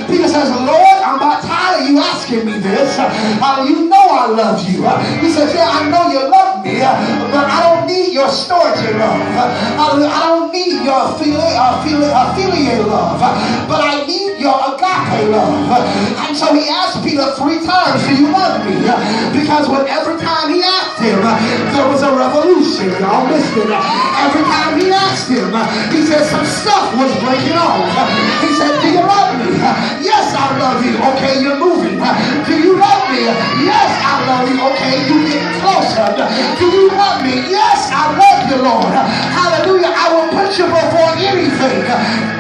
Peter says, Lord, I'm about tired of you asking me this. You know I love you. He says, yeah, I know you love me, but I don't need your storage love. I don't need your affiliate love, but I need your agape love. And so he asked Peter 3 times, do you love me? Because when every time he asked him, there was a revolution. Y'all missed it. Every time he asked him, he said some stuff was breaking off. He said, do you love me? Yes, I love you. Okay, you're moving. Do you love me? Yes, I love you. Okay, you get closer. Do you love me? Yes, I love you, Lord. Hallelujah. I will put you before anything.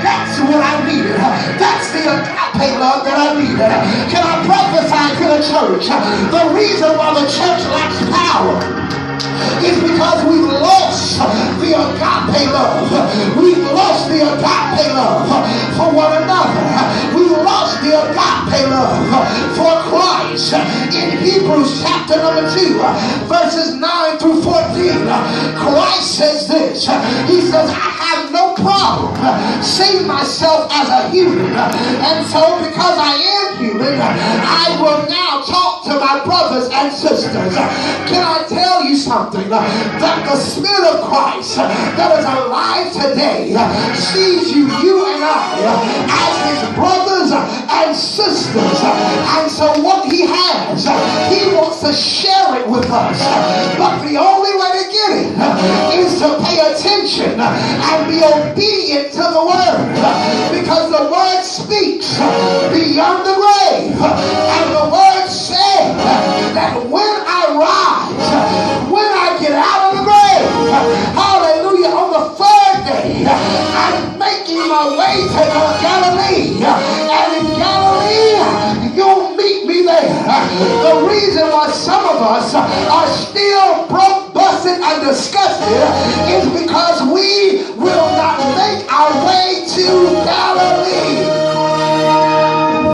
That's what I needed. That's the agape love that I needed. Can I prophesy to the church? The reason why the church lacks power is because we've lost the agape love. We've lost the agape love for one another. We've lost the agape love for Christ. In Hebrews chapter number 2, verses 9 through 14, Christ says this. He says, I have no problem seeing myself as a human. And so because I am human, I will now talk to my brothers and sisters. Can I tell you something? That the Spirit of Christ that is alive today sees you and I as his brothers and sisters. And so what he has, he wants to share it with us. But the only way to get it is to pay attention and be obedient to the word. Because the word speaks beyond the grave. And the word said that when I rise, when I get out of the grave, hallelujah, on the 3rd day, I'm making my way to Galilee. And in Galilee, you'll meet me there. The reason why some of us are still broke,